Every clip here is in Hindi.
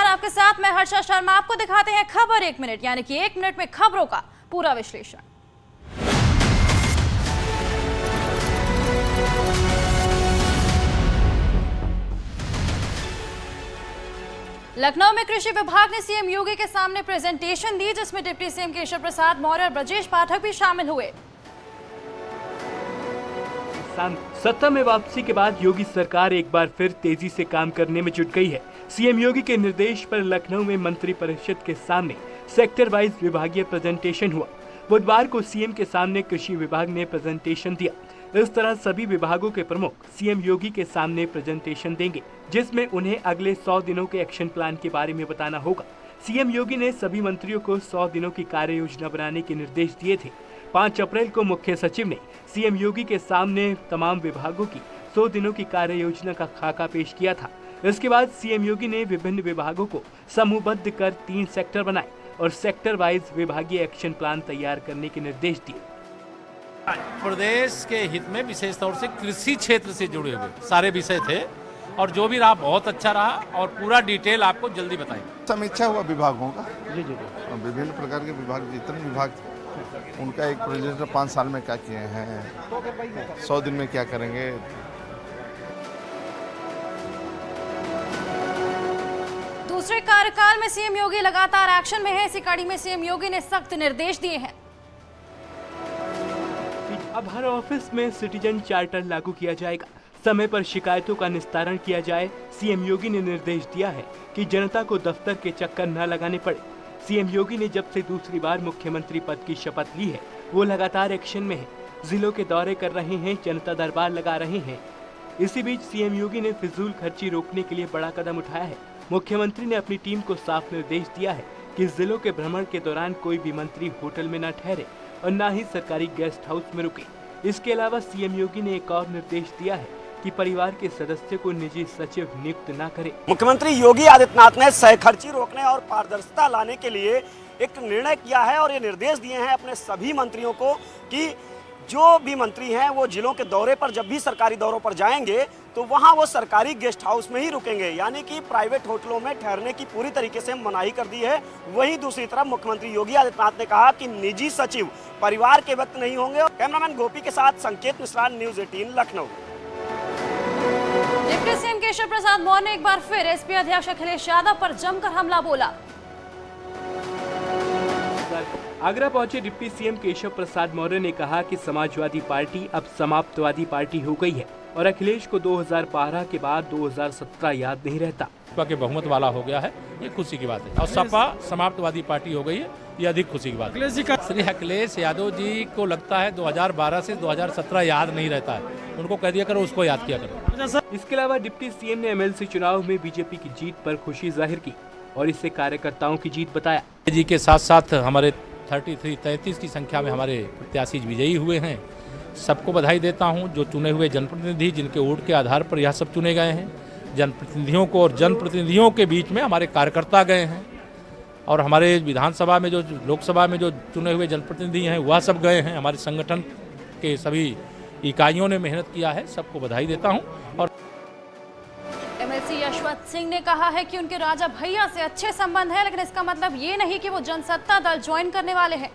आपके साथ मैं हर्षा शर्मा। आपको दिखाते हैं खबर 1 मिनट, यानी कि 1 मिनट में खबरों का पूरा विश्लेषण। लखनऊ में कृषि विभाग ने सीएम योगी के सामने प्रेजेंटेशन दी, जिसमें डिप्टी सीएम केशव प्रसाद मौर्य और ब्रजेश पाठक भी शामिल हुए। सत्ता में वापसी के बाद योगी सरकार एक बार फिर तेजी से काम करने में जुट गई है। सीएम योगी के निर्देश पर लखनऊ में मंत्री परिषद के सामने सेक्टर वाइज विभागीय प्रेजेंटेशन हुआ। बुधवार को सीएम के सामने कृषि विभाग ने प्रेजेंटेशन दिया। इस तरह सभी विभागों के प्रमुख सीएम योगी के सामने प्रेजेंटेशन देंगे, जिसमें उन्हें अगले 100 दिनों के एक्शन प्लान के बारे में बताना होगा। सीएम योगी ने सभी मंत्रियों को 100 दिनों की कार्य योजना बनाने के निर्देश दिए थे। 5 अप्रैल को मुख्य सचिव ने सीएम योगी के सामने तमाम विभागों की 100 दिनों की कार्य योजना का खाका पेश किया था। इसके बाद सीएम योगी ने विभिन्न विभागों को समूहबद्ध कर 3 सेक्टर बनाए और सेक्टर वाइज विभागीय एक्शन प्लान तैयार करने के निर्देश दिए। प्रदेश के हित में विशेष तौर से कृषि क्षेत्र से जुड़े हुए सारे विषय थे और जो भी रहा बहुत अच्छा रहा और पूरा डिटेल आपको जल्दी बताएंगे। समीक्षा हुआ विभागों का, जी विभिन्न प्रकार के विभाग, जितने विभाग उनका एक प्रेजेंटेशन 5 साल में क्या किए हैं, 100 दिन में क्या करेंगे। दूसरे कार्यकाल में सीएम योगी लगातार एक्शन में है। इसी कड़ी में सीएम योगी ने सख्त निर्देश दिए हैं। अब हर ऑफिस में सिटीजन चार्टर लागू किया जाएगा। समय पर शिकायतों का निस्तारण किया जाए। सीएम योगी ने निर्देश दिया है कि जनता को दफ्तर के चक्कर न लगाने पड़े। सीएम योगी ने जब से दूसरी बार मुख्यमंत्री पद की शपथ ली है, वो लगातार एक्शन में है। जिलों के दौरे कर रहे हैं, जनता दरबार लगा रहे हैं। इसी बीच सीएम योगी ने फिजूल खर्ची रोकने के लिए बड़ा कदम उठाया है। मुख्यमंत्री ने अपनी टीम को साफ निर्देश दिया है कि जिलों के भ्रमण के दौरान कोई भी मंत्री होटल में न ठहरे और न ही सरकारी गेस्ट हाउस में रुके। इसके अलावा सीएम योगी ने एक और निर्देश दिया है कि परिवार के सदस्य को निजी सचिव नियुक्त न करे। मुख्यमंत्री योगी आदित्यनाथ ने सहखर्ची रोकने और पारदर्शिता लाने के लिए एक निर्णय किया है और ये निर्देश दिए हैं अपने सभी मंत्रियों को कि जो भी मंत्री हैं वो जिलों के दौरे पर जब भी सरकारी दौरों पर जाएंगे तो वहां वो सरकारी गेस्ट हाउस में ही रुकेंगे, यानी कि प्राइवेट होटलों में ठहरने की पूरी तरीके से मनाही कर दी है। वहीं दूसरी तरफ मुख्यमंत्री योगी आदित्यनाथ ने कहा कि निजी सचिव परिवार के वक्त नहीं होंगे। कैमरामैन गोपी के साथ Sanket Mishra, news 18 Lucknow. Deputy CM Keshav Prasad Maurya ने एक बार फिर एसपी अध्यक्ष अखिलेश यादव पर जमकर हमला बोला। आगरा पहुंचे डिप्टी सीएम केशव प्रसाद मौर्य ने कहा कि समाजवादी पार्टी अब समाप्तवादी पार्टी हो गई है और अखिलेश को 2012 के बाद 2017 याद नहीं रहता। सपा के बहुमत वाला हो गया है, ये खुशी की बात है। और सपा समाप्तवादी पार्टी हो गई है, ये अधिक खुशी की बात है। श्री अखिलेश यादव जी को लगता है 2012 से 2017 याद नहीं रहता है, उनको कह दिया करो, उसको याद किया करो। इसके अलावा डिप्टी सीएम ने एमएलसी चुनाव में बीजेपी की जीत पर खुशी जाहिर की और इसे कार्यकर्ताओं की जीत बताया। जी के साथ साथ हमारे 33 की संख्या में हमारे प्रत्याशी विजयी हुए हैं। सबको बधाई देता हूं। जो चुने हुए जनप्रतिनिधि, जिनके वोट के आधार पर यह सब चुने गए हैं, जनप्रतिनिधियों को और जनप्रतिनिधियों के बीच में हमारे कार्यकर्ता गए हैं और हमारे विधानसभा में जो लोकसभा में जो चुने हुए जनप्रतिनिधि हैं वह सब गए हैं। हमारे संगठन के सभी इकाइयों ने मेहनत किया है, सबको बधाई देता हूँ। और एमएलसी यशवंत सिंह ने कहा है कि उनके राजा भैया से अच्छे संबंध है, लेकिन इसका मतलब ये नहीं कि वो जनसत्ता दल ज्वाइन करने वाले हैं।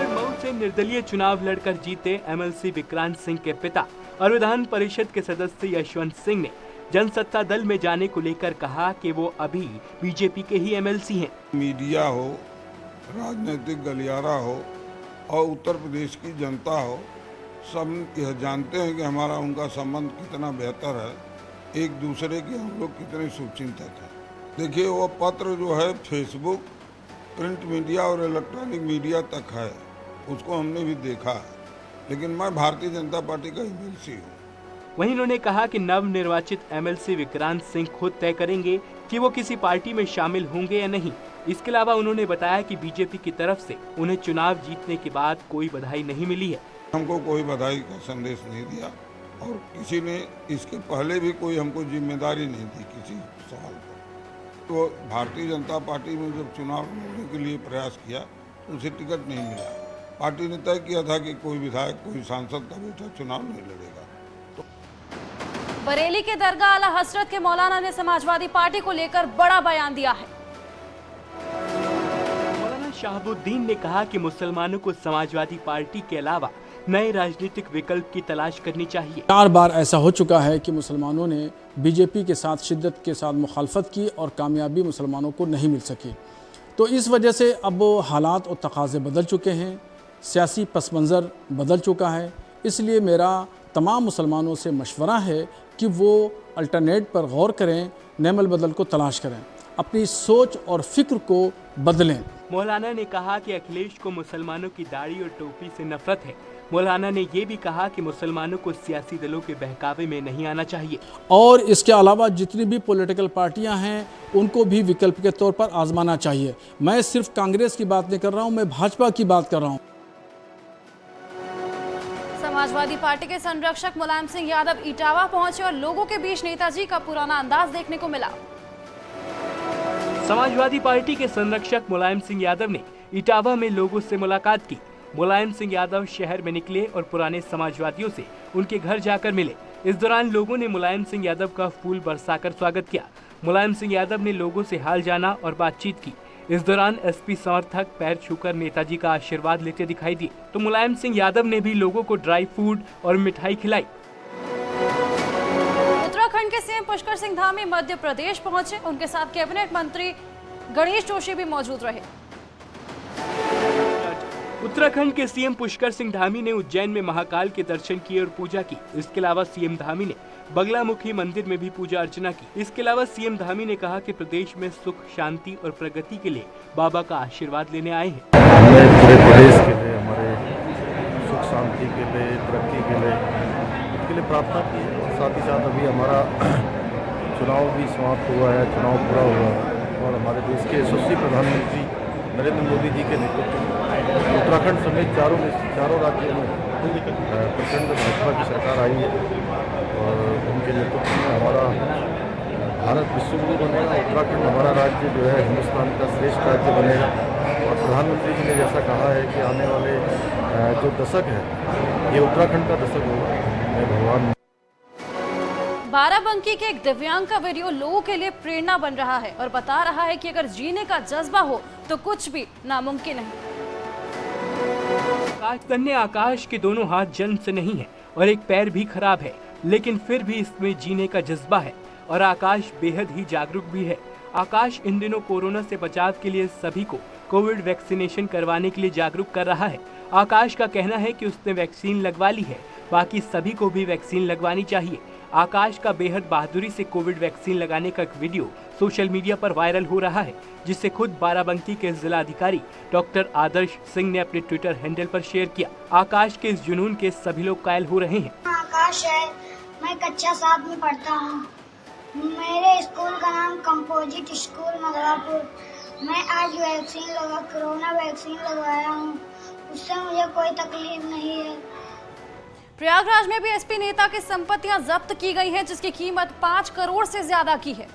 मऊ से निर्दलीय चुनाव लड़कर जीते एमएलसी विक्रांत सिंह के पिता और विधान परिषद के सदस्य यशवंत सिंह ने जनसत्ता दल में जाने को लेकर कहा कि वो अभी बीजेपी के ही एमएलसी हैं। मीडिया हो, राजनीतिक गलियारा हो और उत्तर प्रदेश की जनता हो, सब यह जानते हैं कि हमारा उनका संबंध कितना बेहतर है, एक दूसरे के हम लोग कितने शुभचिंतक हैं। देखिए, वो पत्र जो है फेसबुक, प्रिंट मीडिया और इलेक्ट्रॉनिक मीडिया तक है, उसको हमने भी देखा है, लेकिन मैं भारतीय जनता पार्टी का एमएलसी हूँ। वहीं उन्होंने कहा कि नव निर्वाचित एमएलसी विक्रांत सिंह खुद तय करेंगे कि वो किसी पार्टी में शामिल होंगे या नहीं। इसके अलावा उन्होंने बताया कि बीजेपी की तरफ से उन्हें चुनाव जीतने के बाद कोई बधाई नहीं मिली है। हमको कोई बधाई का संदेश नहीं दिया और किसी ने इसके पहले भी कोई हमको जिम्मेदारी नहीं दी किसी सवाल पर। तो भारतीय जनता पार्टी में जब चुनाव लड़ने के लिए प्रयास किया तो उसे टिकट नहीं मिला। पार्टी ने तय किया था कि कोई विधायक, कोई सांसद का बेटा चुनाव नहीं लड़ेगा। बरेली के दरगाह आला हजरत के मौलाना ने समाजवादी पार्टी को लेकर बड़ा बयान दिया है। मौलाना शहाबुद्दीन ने कहा कि मुसलमानों को समाजवादी पार्टी के अलावा नए राजनीतिक विकल्प की तलाश करनी चाहिए। 4 बार ऐसा हो चुका है कि मुसलमानों ने बीजेपी के साथ शिद्दत के साथ मुखालफत की और कामयाबी मुसलमानों को नहीं मिल सकी। तो इस वजह से अब हालात और तकाज़े बदल चुके हैं, सियासी पस मंज़र बदल चुका है। इसलिए मेरा तमाम मुसलमानों से मशवरा है कि वो अल्टरनेट पर गौर करें, नेमल बदल को तलाश करें, अपनी सोच और फिक्र को बदलें। मौलाना ने कहा कि अखिलेश को मुसलमानों की दाढ़ी और टोपी से नफरत है। मौलाना ने ये भी कहा कि मुसलमानों को सियासी दलों के बहकावे में नहीं आना चाहिए और इसके अलावा जितनी भी पॉलिटिकल पार्टियां हैं उनको भी विकल्प के तौर पर आजमाना चाहिए। मैं सिर्फ कांग्रेस की बात नहीं कर रहा हूं, मैं भाजपा की बात कर रहा हूं। समाजवादी पार्टी के संरक्षक मुलायम सिंह यादव इटावा पहुंचे और लोगों के बीच नेताजी का पुराना अंदाज देखने को मिला। समाजवादी पार्टी के संरक्षक मुलायम सिंह यादव ने इटावा में लोगों से मुलाकात की। मुलायम सिंह यादव शहर में निकले और पुराने समाजवादियों से उनके घर जाकर मिले। इस दौरान लोगों ने मुलायम सिंह यादव का फूल बरसाकर स्वागत किया। मुलायम सिंह यादव ने लोगों से हाल जाना और बातचीत की। इस दौरान एसपी समर्थक पैर छूकर नेताजी का आशीर्वाद लेते दिखाई दिए, तो मुलायम सिंह यादव ने भी लोगों को ड्राई फूड और मिठाई खिलाई। उत्तराखंड के सीएम पुष्कर सिंह धामी मध्य प्रदेश पहुंचे। उनके साथ कैबिनेट मंत्री गणेश जोशी भी मौजूद रहे। उत्तराखंड के सीएम पुष्कर सिंह धामी ने उज्जैन में महाकाल के दर्शन किए और पूजा की। इसके अलावा सीएम धामी ने बगलामुखी मंदिर में भी पूजा अर्चना की। इसके अलावा सीएम धामी ने कहा कि प्रदेश में सुख, शांति और प्रगति के लिए बाबा का आशीर्वाद लेने आए हैं। हमने पूरे प्रदेश के लिए, हमारे सुख शांति के लिए, तरक्की के लिए प्रार्थना की है। और साथ ही साथ अभी हमारा चुनाव भी समाप्त हुआ है, चुनाव पूरा हुआ है और हमारे देश के यशस्वी प्रधानमंत्री नरेंद्र मोदी जी के नेतृत्व में उत्तराखंड समेत चारों राज्यों में प्रचंड भाजपा की सरकार आई है और उनके नेतृत्व में हमारा भारत विश्वगुरु बनेगा। उत्तराखंड हमारा राज्य जो है हिंदुस्तान का श्रेष्ठ राज्य बनेगा और प्रधानमंत्री जी ने जैसा कहा है कि आने वाले जो दशक है ये उत्तराखंड का दशक होगा। मैं भगवान बाराबंकी के एक दिव्यांग का वीडियो लोगों के लिए प्रेरणा बन रहा है और बता रहा है कि अगर जीने का जज्बा हो तो कुछ भी नामुमकिन है। तन्ने आकाश के दोनों हाथ जन्म से नहीं है और एक पैर भी खराब है, लेकिन फिर भी इसमें जीने का जज्बा है और आकाश बेहद ही जागरूक भी है। आकाश इन दिनों कोरोना से बचाव के लिए सभी को कोविड वैक्सीनेशन करवाने के लिए जागरूक कर रहा है। आकाश का कहना है कि उसने वैक्सीन लगवा ली है, बाकी सभी को भी वैक्सीन लगवानी चाहिए। आकाश का बेहद बहादुरी से कोविड वैक्सीन लगाने का एक वीडियो सोशल मीडिया पर वायरल हो रहा है, जिसे खुद बाराबंकी के जिला अधिकारी डॉक्टर आदर्श सिंह ने अपने ट्विटर हैंडल पर शेयर किया। आकाश के इस जुनून के सभी लोग कायल हो रहे हैं। आकाश है, मैं कक्षा 7 में पढ़ता हूँ। मेरे स्कूल का नाम कंपोजिट स्कूल मंगलापुर। मैं आज कोरोना वैक्सीन लगवाया हूँ, उससे मुझे कोई तकलीफ नहीं है। प्रयागराज में भी एसपी नेता की संपत्तियां जब्त की गई हैं, जिसकी कीमत 5 करोड़ से ज्यादा की है।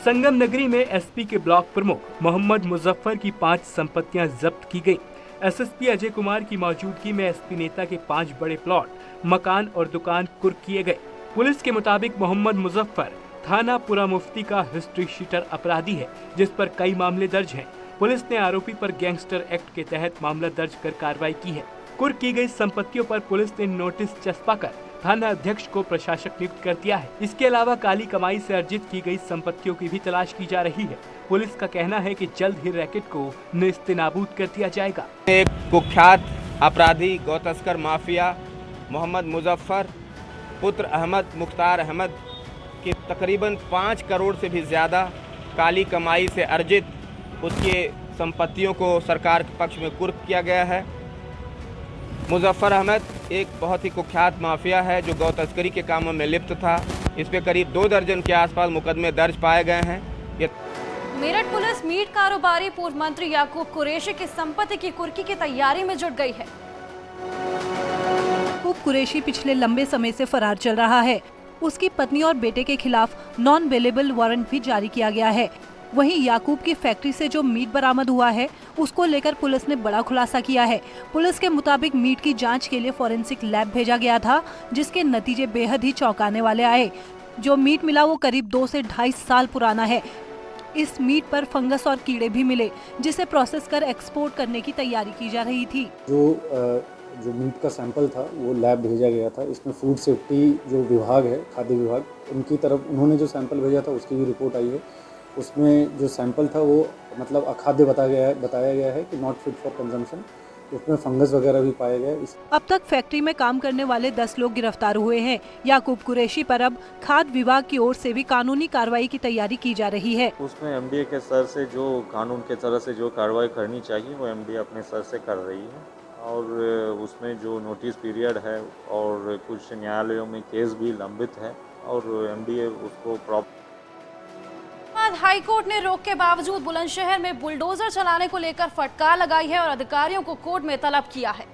संगम नगरी में एसपी के ब्लॉक प्रमुख मोहम्मद मुजफ्फर की 5 संपत्तियां जब्त की गई। एसएसपी अजय कुमार की मौजूदगी में एसपी नेता के 5 बड़े प्लॉट, मकान और दुकान कुर्क किए गए। पुलिस के मुताबिक मोहम्मद मुजफ्फर थाना पुरा मुफ्ती का हिस्ट्री शीटर अपराधी है, जिस पर कई मामले दर्ज हैं। पुलिस ने आरोपी पर गैंगस्टर एक्ट के तहत मामला दर्ज कर कार्रवाई की है। कुर्क की गई संपत्तियों पर पुलिस ने नोटिस चस्पा कर थाना अध्यक्ष को प्रशासक नियुक्त कर दिया है। इसके अलावा काली कमाई से अर्जित की गई संपत्तियों की भी तलाश की जा रही है। पुलिस का कहना है कि जल्द ही रैकेट को नेस्तनाबूद कर दिया जाएगा। एक कुख्यात अपराधी गौ तस्कर माफिया मोहम्मद मुजफ्फर पुत्र अहमद मुख्तार अहमद की तकरीबन 5 करोड़ से भी ज़्यादा काली कमाई से अर्जित उसके संपत्तियों को सरकार के पक्ष में कुर्क किया गया है। मुजफ्फर अहमद एक बहुत ही कुख्यात माफिया है जो गौ तस्करी के कामों में लिप्त था। इस पे करीब 2 दर्जन के आसपास मुकदमे दर्ज पाए गए हैं। मेरठ पुलिस मीट कारोबारी पूर्व मंत्री याकूब कुरैशी की संपत्ति की कुर्की की तैयारी में जुट गई है। याकूब कुरैशी पिछले लंबे समय से फरार चल रहा है। उसकी पत्नी और बेटे के खिलाफ नॉन बेलेबल वारंट भी जारी किया गया है। वहीं याकूब की फैक्ट्री से जो मीट बरामद हुआ है उसको लेकर पुलिस ने बड़ा खुलासा किया है। पुलिस के मुताबिक मीट की जांच के लिए फॉरेंसिक लैब भेजा गया था, जिसके नतीजे बेहद ही चौंकाने वाले आए। जो मीट मिला वो करीब 2 से 2.5 साल पुराना है। इस मीट पर फंगस और कीड़े भी मिले, जिसे प्रोसेस कर एक्सपोर्ट करने की तैयारी की जा रही थी। जो मीट का सैंपल था वो लैब भेजा गया था। इसमें फूड सेफ्टी जो विभाग है, खाद्य विभाग, उनकी तरफ उन्होंने जो सैंपल भेजा था उसकी भी रिपोर्ट आई है। उसमें जो सैंपल था वो मतलब अखाद्य बताया गया है कि नॉट फिट फॉर कंजम्पशन। उसमें फंगस वगैरह भी पाया गया। अब तक फैक्ट्री में काम करने वाले 10 लोग गिरफ्तार हुए हैं। याकूब कुरैशी पर अब खाद्य विभाग की ओर से भी कानूनी कार्रवाई की तैयारी की जा रही है। उसमें एमडीए के स्तर से जो कानून के तरह से जो कार्रवाई करनी चाहिए वो एमडीए अपने स्तर से कर रही है, और उसमें जो नोटिस पीरियड है और कुछ न्यायालयों में केस भी लंबित है और एमडीए उसको प्रॉपर। हाई कोर्ट ने रोक के बावजूद बुलंदशहर में बुलडोजर चलाने को लेकर फटकार लगाई है और अधिकारियों को कोर्ट में तलब किया है।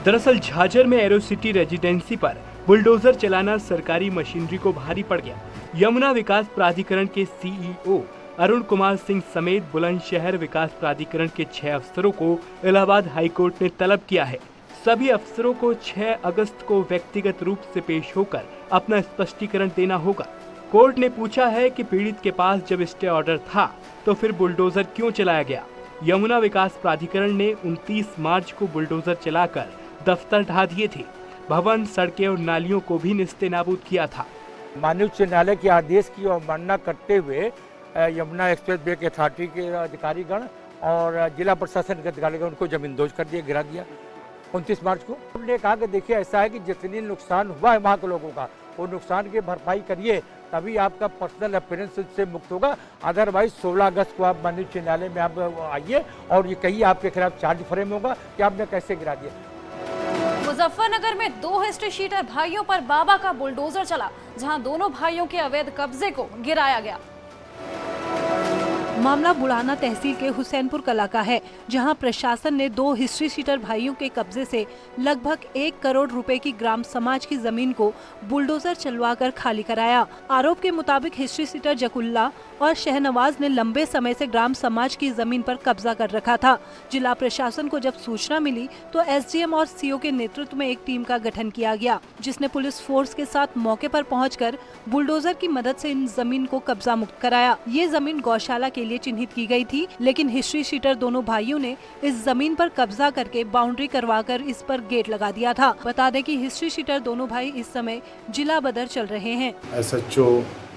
दरअसल झाझर में एरोसिटी रेजिडेंसी पर बुलडोजर चलाना सरकारी मशीनरी को भारी पड़ गया। यमुना विकास प्राधिकरण के सीईओ अरुण कुमार सिंह समेत बुलंदशहर विकास प्राधिकरण के 6 अफसरों को इलाहाबाद हाईकोर्ट ने तलब किया है। सभी अफसरों को 6 अगस्त को व्यक्तिगत रूप से पेश होकर अपना स्पष्टीकरण देना होगा। कोर्ट ने पूछा है कि पीड़ित के पास जब स्टे ऑर्डर था तो फिर बुलडोजर क्यों चलाया गया। यमुना विकास प्राधिकरण ने 29 मार्च को बुलडोजर चलाकर दफ्तर ढा दिए थे। भवन, सड़कें और नालियों को भी निस्ते-नाबूद किया था। माननीय उच्च न्यायालय के आदेश की अवमानना करते हुए यमुना एक्सप्रेस वे के अथॉरिटी के अधिकारीगण और जिला प्रशासन के अधिकारीगण उनको जमींदोज कर दिया, गिरा दिया 29 मार्च को। उन्होंने कहा कि देखिए ऐसा है कि जितनी नुकसान हुआ है वहाँ के लोगों का, वो नुकसान की भरपाई करिए, तभी आपका पर्सनल अपीयरेंस से मुक्त होगा। अदरवाइज 16 अगस्त को आप माननीय उच्च न्यायालय में आप आइए और ये कहिए आपके खिलाफ चार्ज फ्रेम होगा कि आपने कैसे गिरा दिया। मुजफ्फरनगर में 2 हिस्ट्री शीटर भाइयों पर बाबा का बुलडोजर चला, जहां दोनों भाइयों के अवैध कब्जे को गिराया गया। मामला बुढ़ाना तहसील के हुसैनपुर कला का है, जहां प्रशासन ने 2 हिस्ट्री शीटर भाइयों के कब्जे से लगभग 1 करोड़ रुपए की ग्राम समाज की जमीन को बुलडोजर चलवाकर खाली कराया। आरोप के मुताबिक हिस्ट्री शीटर जकुल्ला और शहनवाज ने लंबे समय से ग्राम समाज की जमीन पर कब्जा कर रखा था। जिला प्रशासन को जब सूचना मिली तो एसडीएम और सीओ के नेतृत्व में एक टीम का गठन किया गया, जिसने पुलिस फोर्स के साथ मौके पर पहुंचकर बुलडोजर की मदद से इन जमीन को कब्जा मुक्त कराया। ये जमीन गौशाला के लिए चिन्हित की गई थी, लेकिन हिस्ट्री शीटर दोनों भाइयों ने इस जमीन पर कब्जा करके बाउंड्री करवाकर इस पर गेट लगा दिया था। बता दें कि हिस्ट्री शीटर दोनों भाई इस समय जिला बदर चल रहे हैं। एसएचओ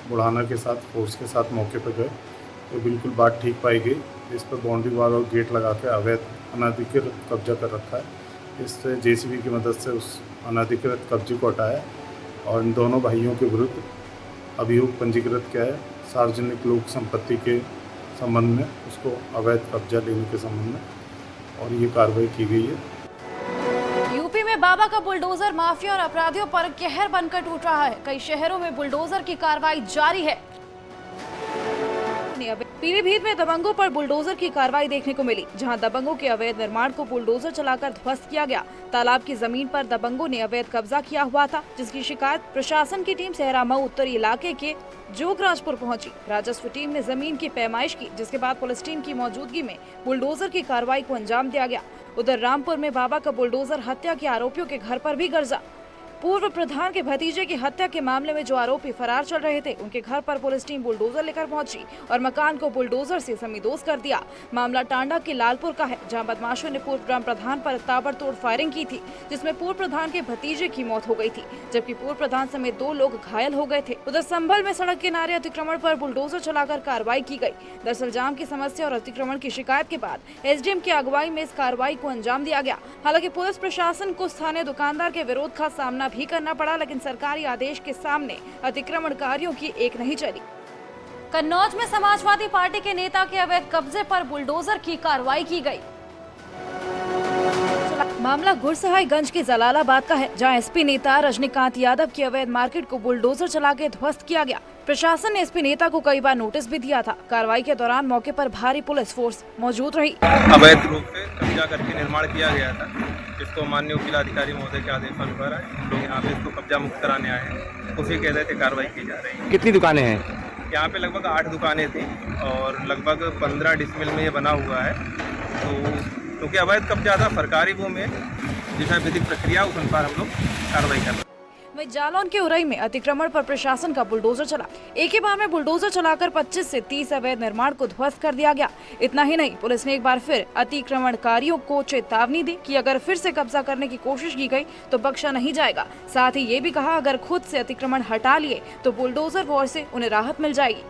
बुढ़ाना के साथ फोर्स के साथ मौके पर गए तो बिल्कुल बात ठीक पाई गई। इस पर बाउंड्री वाल और गेट लगा के अवैध अनाधिकृत कब्जा कर रखा है। इससे जेसीबी की मदद से उस अनाधिकृत कब्जे को हटाया और इन दोनों भाइयों के विरुद्ध अभियोग पंजीकृत किया है। सार्वजनिक लोक संपत्ति के संबंध में, उसको अवैध कब्जा लेने के संबंध में, और ये कार्रवाई की गई है। यूपी में बाबा का बुलडोजर माफिया और अपराधियों पर कहर बनकर टूट रहा है। कई शहरों में बुलडोजर की कार्रवाई जारी है। पीलीभीत में दबंगों पर बुलडोजर की कार्रवाई देखने को मिली, जहां दबंगों के अवैध निर्माण को बुलडोजर चलाकर ध्वस्त किया गया। तालाब की जमीन पर दबंगों ने अवैध कब्जा किया हुआ था, जिसकी शिकायत प्रशासन की टीम सहरामऊ उत्तरी इलाके के जोगराजपुर पहुंची। राजस्व टीम ने जमीन की पैमाइश की, जिसके बाद पुलिस टीम की मौजूदगी में बुलडोजर की कार्रवाई को अंजाम दिया गया। उधर रामपुर में बाबा का बुलडोजर हत्या के आरोपियों के घर पर भी गरजा। पूर्व प्रधान के भतीजे की हत्या के मामले में जो आरोपी फरार चल रहे थे, उनके घर पर पुलिस टीम बुलडोजर लेकर पहुंची और मकान को बुलडोजर से समीदोज कर दिया। मामला टांडा के लालपुर का है, जहां बदमाशों ने पूर्व ग्राम प्रधान पर ताबड़तोड़ फायरिंग की थी, जिसमें पूर्व प्रधान के भतीजे की मौत हो गई थी, जबकि पूर्व प्रधान समेत 2 लोग घायल हो गए थे। उधर संभल में सड़क किनारे अतिक्रमण पर बुलडोजर चलाकर कार्रवाई की गई। दरअसल जाम की समस्या और अतिक्रमण की शिकायत के बाद एसडीएम की अगुवाई में इस कार्रवाई को अंजाम दिया गया। हालांकि पुलिस प्रशासन को स्थानीय दुकानदार के विरोध का सामना भी करना पड़ा, लेकिन सरकारी आदेश के सामने अतिक्रमणकारियों की एक नहीं चली। कन्नौज में समाजवादी पार्टी के नेता के अवैध कब्जे पर बुलडोजर की कार्रवाई की गई। मामला गुरसहायगंज के जलालाबाद का है, जहां एसपी नेता रजनीकांत यादव की अवैध मार्केट को बुलडोजर चला के ध्वस्त किया गया। प्रशासन ने एसपी नेता को कई बार नोटिस भी दिया था। कार्रवाई के दौरान मौके पर भारी पुलिस फोर्स मौजूद रही। अवैध रूप से कब्जा करके निर्माण किया गया था, जिसको माननीय उपजिलाधिकारी महोदय के आदेशानुसार हम लोग यहाँ पे इसको कब्जा मुक्त कराने आए हैं। उसी के तहत कार्रवाई की जा रही है। कितनी दुकानें हैं? यहाँ पे लगभग 8 दुकानें थी और लगभग 15 डिसमिल में ये बना हुआ है। तो क्योंकि अवैध कब्जा था सरकारी भूमि में, जिसमें विधिक प्रक्रिया उस अनुसार हम लोग कार्रवाई कर रहे हैं। वहीं जालौन के उरई में अतिक्रमण पर प्रशासन का बुलडोजर चला। एक ही बार में बुलडोजर चलाकर 25 से 30 अवैध निर्माण को ध्वस्त कर दिया गया। इतना ही नहीं, पुलिस ने एक बार फिर अतिक्रमणकारियों को चेतावनी दी कि अगर फिर से कब्जा करने की कोशिश की गई तो बख्शा नहीं जाएगा। साथ ही ये भी कहा, अगर खुद से अतिक्रमण हटा लिए तो बुलडोजर वॉर से उन्हें राहत मिल जाएगी।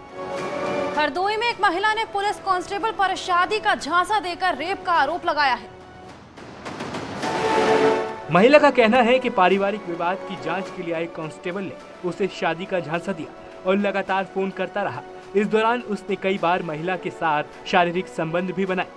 हरदोई में एक महिला ने पुलिस कांस्टेबल पर शादी का झांसा देकर रेप का आरोप लगाया है। महिला का कहना है कि पारिवारिक विवाद की जांच के लिए आए कांस्टेबल ने उसे शादी का झांसा दिया और लगातार फोन करता रहा। इस दौरान उसने कई बार महिला के साथ शारीरिक संबंध भी बनाए।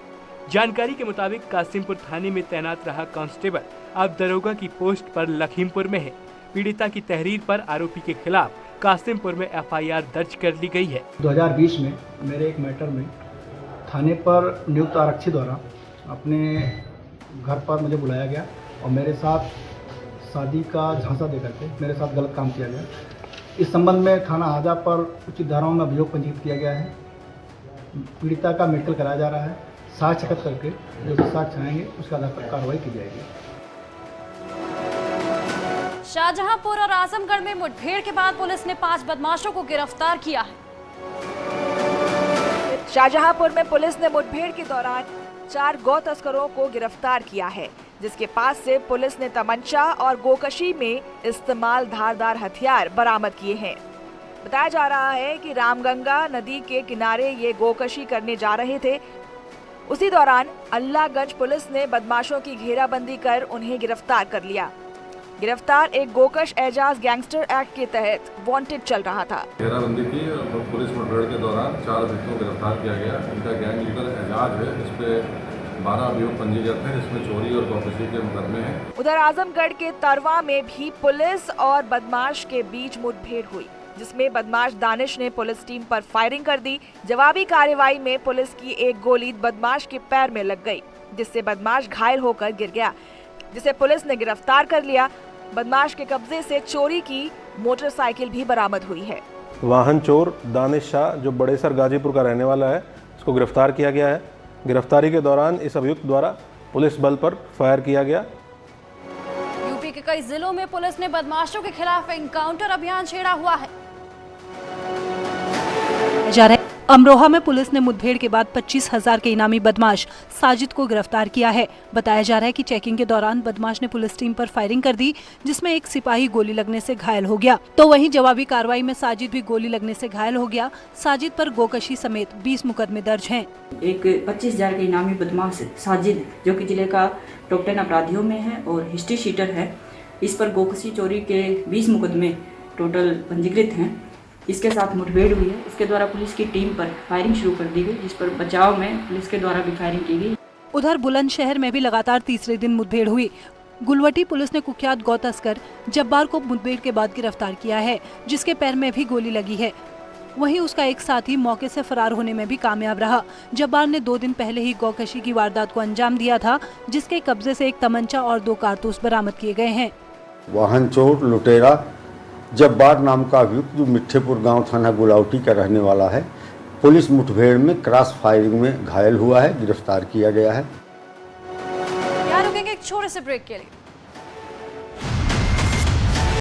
जानकारी के मुताबिक कासिमपुर थाने में तैनात रहा कांस्टेबल अब दरोगा की पोस्ट पर लखीमपुर में है। पीड़िता की तहरीर पर आरोपी के खिलाफ कासिमपुर में FIR दर्ज कर ली गई है। 2020 में मेरे एक मैटर में थाने पर नियुक्त आरक्षी द्वारा अपने घर पर मुझे बुलाया गया और मेरे साथ शादी का झांसा देकर के मेरे साथ गलत काम किया गया। इस संबंध में थाना हाजा पर उचित धाराओं में अभियोग पंजीकृत किया गया है। पीड़िता का मेडिकल कराया जा रहा है। साक्ष्य एकत्र करके जो भी साक्ष्य आएंगे उसके आधार पर कार्रवाई की जाएगी। शाहजहांपुर और आजमगढ़ में मुठभेड़ के बाद पुलिस ने 5 बदमाशों को गिरफ्तार किया है। शाहजहांपुर में पुलिस ने मुठभेड़ के दौरान 4 गौ तस्करों को गिरफ्तार किया है, जिसके पास से पुलिस ने तमंचा और गोकशी में इस्तेमाल धारदार हथियार बरामद किए हैं। बताया जा रहा है कि रामगंगा नदी के किनारे ये गोकशी करने जा रहे थे। उसी दौरान अल्लाहगंज पुलिस ने बदमाशों की घेराबंदी कर उन्हें गिरफ्तार कर लिया। गिरफ्तार एक गोकश एजाज गैंगस्टर एक्ट के तहत वांटेड चल रहा था। घेराबंदी की पुलिस मुठभेड़ के दौरान 4 व्यक्तियों को गिरफ्तार किया गया। इनका गैंग लीडर एजाज है, इस पे 12 अभियोग पंजीकृत हैं, जिसमें चोरी और गोकशी के मुकदमे हैं। उधर आजमगढ़ के तरवा में भी पुलिस और बदमाश के बीच मुठभेड़ हुई, जिसमें बदमाश दानिश ने पुलिस टीम पर फायरिंग कर दी। जवाबी कार्रवाई में पुलिस की एक गोली बदमाश के पैर में लग गई, जिससे बदमाश घायल होकर गिर गया, जिसे पुलिस ने गिरफ्तार कर लिया। बदमाश के कब्जे से चोरी की मोटरसाइकिल भी बरामद हुई है। वाहन चोर दानिश शाह, जो बड़ेसर गाजीपुर का रहने वाला है, इसको गिरफ्तार किया गया है। गिरफ्तारी के दौरान इस अभियुक्त द्वारा पुलिस बल पर फायर किया गया। यूपी के कई जिलों में पुलिस ने बदमाशों के खिलाफ एनकाउंटर अभियान छेड़ा हुआ है। अमरोहा में पुलिस ने मुठभेड़ के बाद 25,000 के इनामी बदमाश साजिद को गिरफ्तार किया है। बताया जा रहा है कि चेकिंग के दौरान बदमाश ने पुलिस टीम पर फायरिंग कर दी, जिसमें एक सिपाही गोली लगने से घायल हो गया। तो वहीं जवाबी कार्रवाई में साजिद भी गोली लगने से घायल हो गया। साजिद पर गोकशी समेत 20 मुकदमे दर्ज हैं। एक 25,000 के इनामी बदमाश साजिद, जो कि जिले का टॉप 10 अपराधियों में है और हिस्ट्री शीटर है, इस पर गोकशी चोरी के 20 मुकदमे टोटल पंजीकृत हैं। इसके साथ मुठभेड़ हुई है। इसके द्वारा पुलिस की टीम पर फायरिंग शुरू कर दी गई, जिस पर बचाव में पुलिस के द्वारा भी फायरिंग की गई। उधर बुलंदशहर में भी लगातार तीसरे दिन मुठभेड़ हुई। गुलवटी पुलिस ने कुख्यात गौ तस्कर जब्बार को मुठभेड़ के बाद गिरफ्तार किया है, जिसके पैर में भी गोली लगी है। वहीं उसका एक साथी मौके से फरार होने में भी कामयाब रहा। जब्बार ने 2 दिन पहले ही गौकशी की वारदात को अंजाम दिया था, जिसके कब्जे से एक तमंचा और 2 कारतूस बरामद किए गए हैं। वाहन चोर लुटेरा जब्बार नाम का अभियुक्त, जो मिठ्ठेपुर गांव थाना गुलावटी का रहने वाला है, पुलिस मुठभेड़ में क्रॉस फायरिंग में घायल हुआ है, गिरफ्तार किया गया है। यहाँ रुकेंगे एक छोटे से ब्रेक के लिए।